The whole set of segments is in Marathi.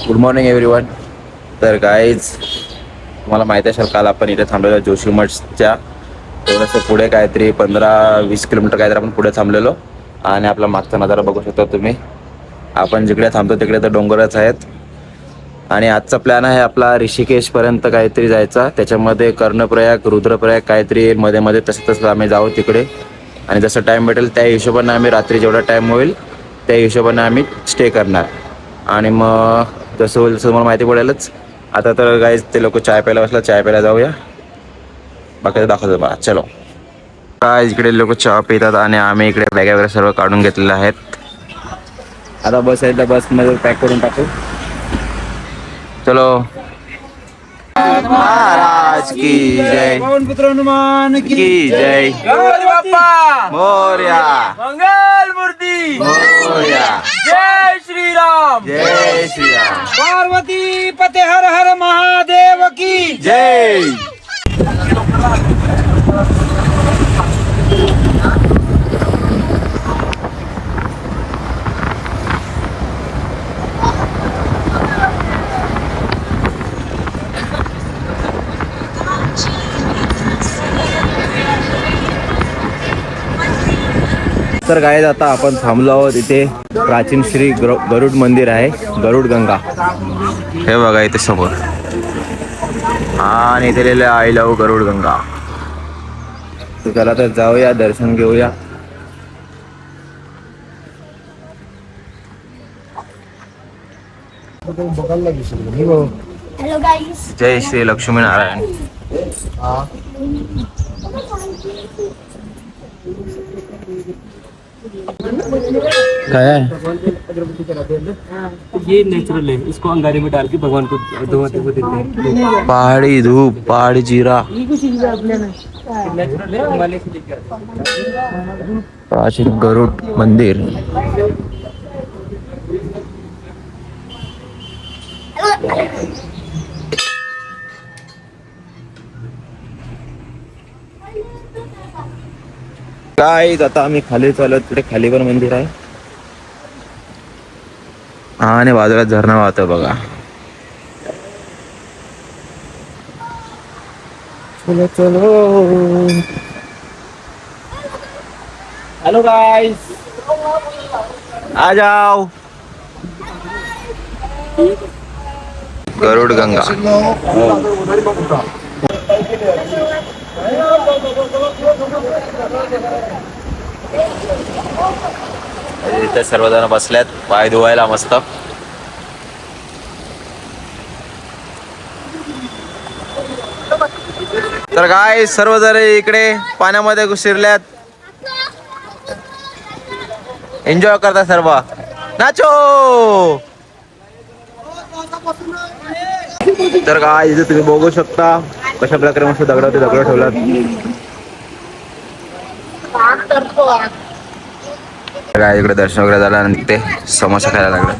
Good morning everyone. तर गाईज तुम्हाला माहिती असेल काल आपण इथे थांबलेलो जोशी मठच्या थोडंसं पुढे काहीतरी 15-20 किलोमीटर काहीतरी आपण पुढे थांबलेलो आणि आपला मागचा नजारा बघू शकता तुम्ही. आपण जिकडे थांबतो तिकडे तर डोंगरच आहेत आणि आजचा प्लॅन आहे आपला ऋषिकेशपर्यंत काहीतरी जायचा. त्याच्यामध्ये कर्णप्रयाग रुद्रप्रयाग काहीतरी मध्ये मध्ये तसं आम्ही जाऊ तिकडे आणि जसं टाईम भेटेल त्या हिशोबाने आम्ही रात्री जेवढा टाईम होईल त्या हिशोबाने आम्ही स्टे करणार आणि मग जसं होईल तसं तुम्हाला माहिती पडेलच. आता तर गाईज ते लोक चाय प्यायला बसला, चाय प्यायला जाऊया. बाकी दाखवतो बघा. चलो काय इकडे लोक चहा पितात आणि आम्ही इकडे बॅगा वगैरे सर्व काढून घेतलेले आहेत. आता बस आहे तर बसमध्ये पॅक करून टाकू. चलो. महाराज की जय, पवन पुत्र हनुमान की जय, गणपती बाप्पा मोरया, मंगल मूर्ती मोरया, जय श्रीराम जय श्रीराम, पार्वती पते हर हर महादेव की जय. तर गाईज आता आपण थांबलो आहोत इथे. प्राचीन श्री गरुड मंदिर आहे, गरुड गंगा हे बघा इथे समोर. आणि इथे लिहिलं आय लव्ह गरुड गंगा. तर चला तर जाऊया, दर्शन घेऊया. हॅलो गाईस. जय श्री लक्ष्मी नारायण. काय आहे? ये नेचुरल है, इसको अंगारे में डाल के भगवान को धोते हुए देते हैं. पहाड़ी धूप, पहाड़ी जीरा. नेचुरल है, हिमालय से लेकर प्राचीन गरुड मंदिर. काय आता आम्ही खाली चालत, तिकडे खाली पण मंदिर आहे आणि बाजूला झरणा वाहतो बघा. चलो चलो. हेलो गाइस, आ जाओ. गरुड गंगा. इथे सर्वजण बसल्यात पाय धुवायला मस्त. तर काय सर्वजण इकडे पाण्यामध्ये घुसरल्यात, एन्जॉय करता सर्व. नाचो. तर काय इथे तुम्ही बघू शकता कशा प्रकारे मस्त दगड ठेवलात. काय इकडे दर्शन वगैरे झालं आणि ते समोसा खायला लागला.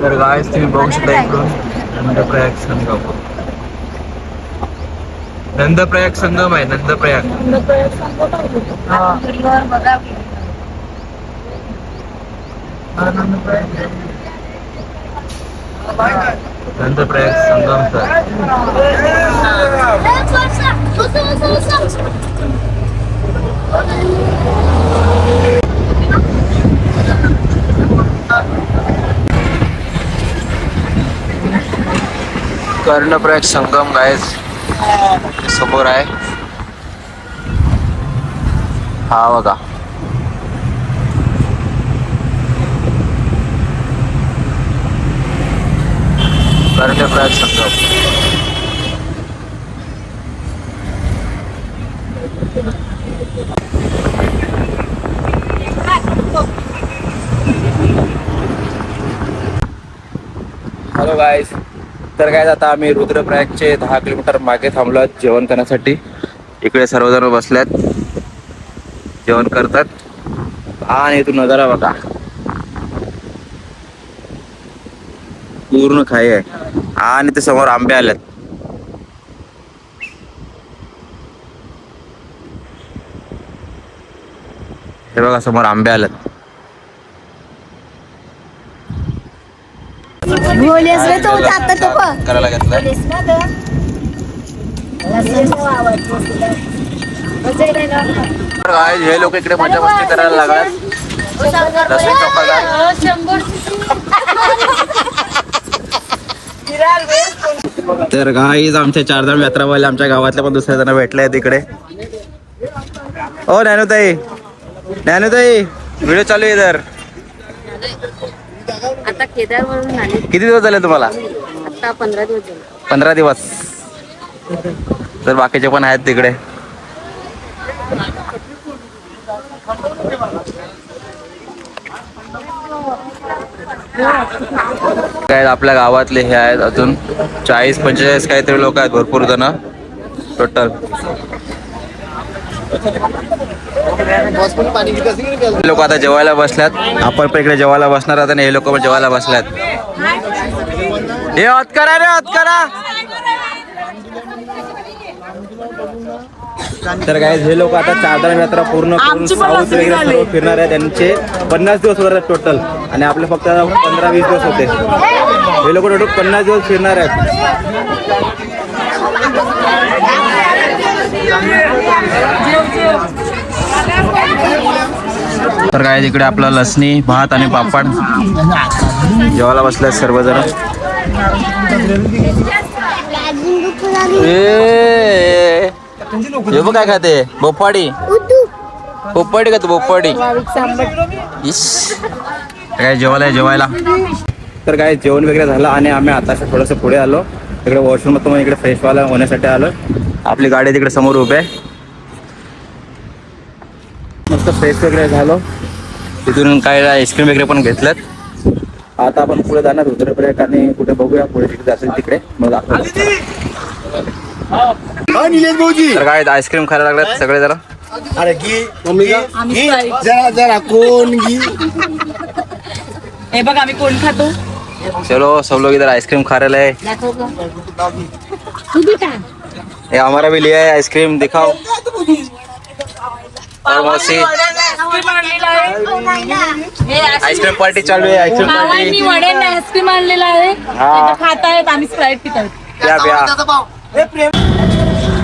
तर गाइस तुम्ही बघू शकता इकडून नंदप्रयाग संगम. नंदप्रयाग संगम आहे, नंदप्रयाग. नंदप्रयाग संगम सर. कर्णप्रयाग संगम गाइस समोर आहे. हा बघा. कर्णप्रयाग संगम. हॅलो गाईज, तर काय आता आम्ही रुद्रप्रयागचे 10 किलोमीटर मागे थांबलो आहोत जेवण करण्यासाठी. इकडे सर्वजण बसल्यात, जेवण करतात आणि इथून नजारा बघा, पूर्ण खाई आहे. आणि ते समोर आंबे आलेत. हे बघा समोर आंबे आलेत. करायला घेतलंय. हे लोक इकडे मजा मस्ती करायला लागतात. लसूण चोपायला. तर गाईज आमच्या 4 जण यात्रावाले आमच्या गावातल्या पण दुसऱ्या जण भेटले आहेत इकडे. ओ ज्ञानूताई, ज्ञानूताई व्हिडिओ चालू आहे इधर. आता केदारवरून आले. किती दिवस झाले तुम्हाला? आता 15 दिवस झाले. 15 दिवस. तर बाकीचे पण आहेत तिकडे. काय आपल्या गावातले हे आहेत अजून 40-45 काहीतरी लोक आहेत, भरपूर जण टोटल. लोक आता जेवायला बसल्यात. आपण पण इकडे जेवायला बसणार आहोत आणि हे लोक पण जेवायला बसल्यात. हे हत करा रे, हत करा. तर काय हे लोक आता 4 धाम यात्रा पूर्ण करून साऊथ वगैरे सर्व फिरणार आहे. त्यांचे 50 दिवस होणार आहेत टोटल आणि आपले फक्त 15-20 दिवस होते. हे लोक टोटल 50 दिवस फिरणार आहेत. तर काय इकडे आपला लसणी भात आणि पापड जेवायला बसले सर्वजण. हे बघ काय खाते, बोपाडी बोपाडी का तू, बोपाडी. काय जेवायला. तर काय जेवण वगैरे झालं आणि आम्ही आता थोडंसं पुढे आलो. इकडे वॉशरूम मग इकडे फ्रेश व्हायला होण्यासाठी आलो. आपली गाडी तिकडे समोर उभी आहे. मस्त फ्रेश वगैरे झालो. तिथून काय आईस्क्रीम वगैरे पण घेतल्यात. आता आपण पुढे जाणार रुद्रप्रयाग आणि कुठे बघूया पुढे तिकडे असेल तिकडे मग तर काय आईस्क्रीम खायला लागल्यात सगळे जरा. अरे घी मम्मी जरा कोण घी. हे बघ आम्ही कोण खातो. चलो सब लोग इधर आइसक्रीम खा रहे हैं. ये हमारा भी लिया है आइसक्रीम, दिखाओ. और मौसी आइसक्रीम पार्टी चालू आहे. आइसक्रीम पार्टी आईस्क्रीम आणलेला आहे. खात आहेत आम्ही स्प्राईट पित आहोत.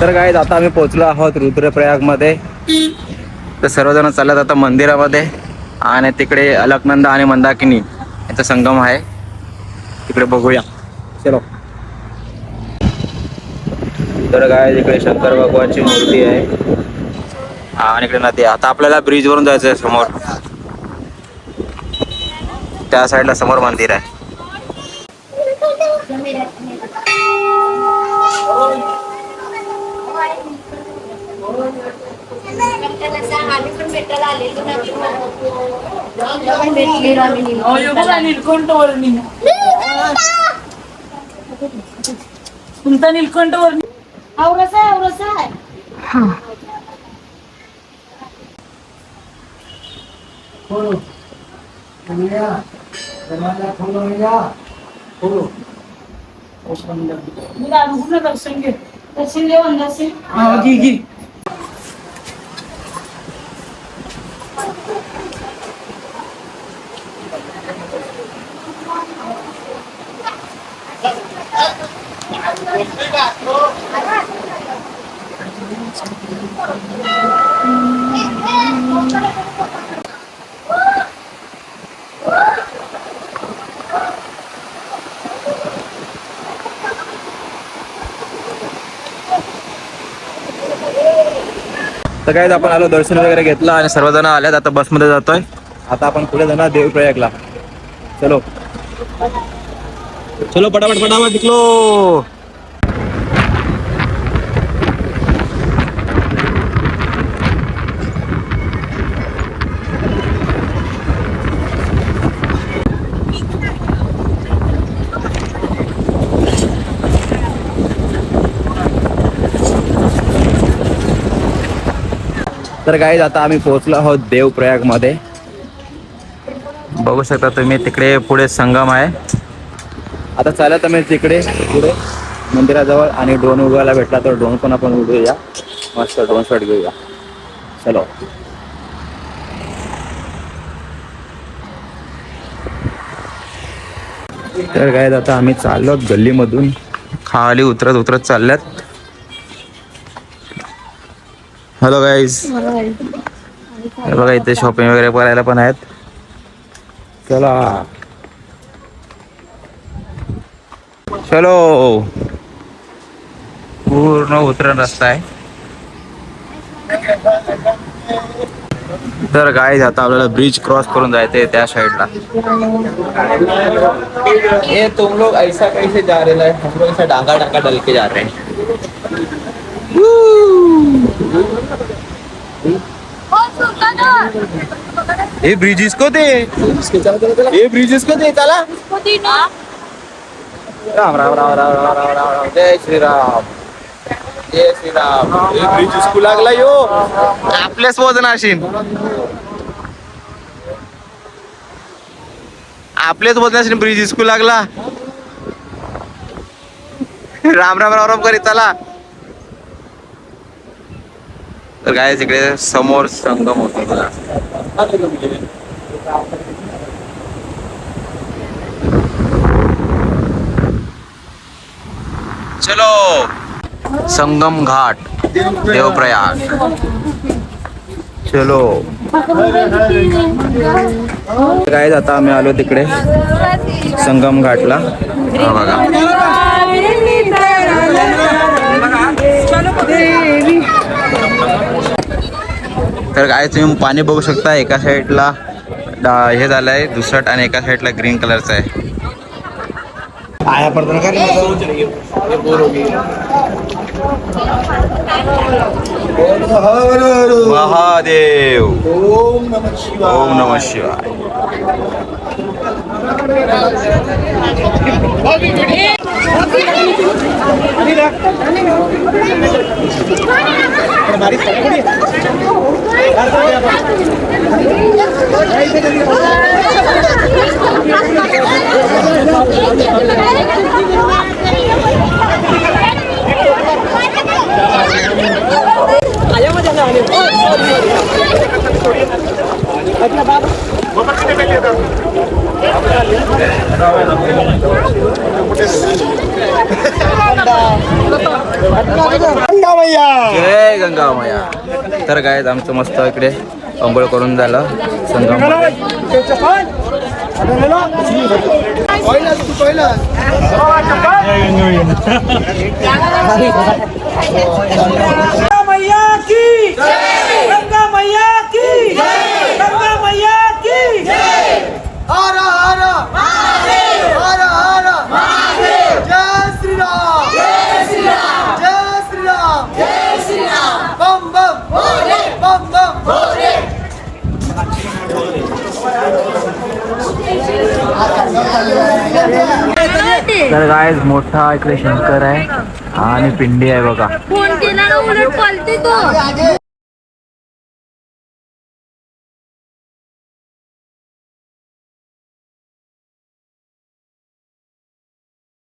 तर काय आता आम्ही पोहोचलो आहोत रुद्रप्रयाग मध्ये. तर सर्वजण चालत आता मंदिरामध्ये आणि तिकडे अलकनंदा आणि मंदाकिनी यांचा संगम आहे, तिकडे बघूया. चलो. तर काय इकडे शंकर भगवानची मूर्ती आहे आणि इकडे नदी. आता आपल्याला ब्रिज वरून जायचं आहे समोर. त्या साईडला समोर मंदिर आहे. तुमचा नीलकंठ औरसा आहे. दर्शन घे. दर्शन घे. घे. तर काय आपण आलो, दर्शन वगैरे घेतलं आणि सर्वजण आल्यात. आता बसमध्ये जातोय. आता आपण पुढे जाणार देवप्रयागला. चलो चलो पटापट निकलो. तर गाईज आता आम्ही पोहोचलो आहोत देवप्रयाग मध्ये. बघू शकता तुम्ही तिकडे पुढे संगम आहे. आता चालत आम्ही तिकडे पुढे मंदिराजवळ आणि ड्रोन उडवायला भेटला तर ड्रोन पण आपण उडवूया. मस्त ड्रोन शॉट घेऊया. चलो. तर गाईज आता आम्ही चाललो गल्लीमधून खाली उतरत उतरत चालल्यात. हॅलो गाईज, बघा इथे शॉपिंग वगैरे करायला पण आहेत. चला चलो. पूर्ण उतरण रस्ता आहे. तर गाईज आता आपल्याला ब्रिज क्रॉस करून जायचंय त्या साइडला. ये तुम लोग ऐसा कैसे जा रहे हैं? हम लोग ऐसा डांगा डांगा डल के जा रहे हैं. ये ब्रिजेस को दे, ये ब्रिजेस को दे. चला. राम राम राम राम राम राम राम राम. जय श्रीराम, जय श्रीराम. ये ब्रिजेस को लागला यो आपल्याच वजनाशीन, आपल्याच वजनाशीन ब्रिजेस को लागला. राम राम राम राम करीत चला. तर काय तिकडे समोर संगम होतो बघा. चलो. संगम घाट देवप्रयाग. चलो. काय आता आम्ही आलो तिकडे संगम घाटला. हा बघा. तर काय तुम्ही पाणी बघू शकता. एका साईडला हे झालंय दुसरट आणि एका साईडला ग्रीन कलरचं आहे. महादेव. ओम नमः शिवाय. जय गंगा मैया. तर काय आमचं मस्त इकडे अंघोळ करून झालं संगम. मैया की जय, गंगा मैया की जय, गंगा मैया की जय. हर हर महादेव, हर हर महादेव. जय श्रीराम, जय श्रीराम, जय श्रीराम, जय श्रीराम. बम बम भोले, बम बम भोले. तर काय मोठा इकडे शंकर आहे आणि पिंडी आहे बघा. फोन केला उलट पलते तो.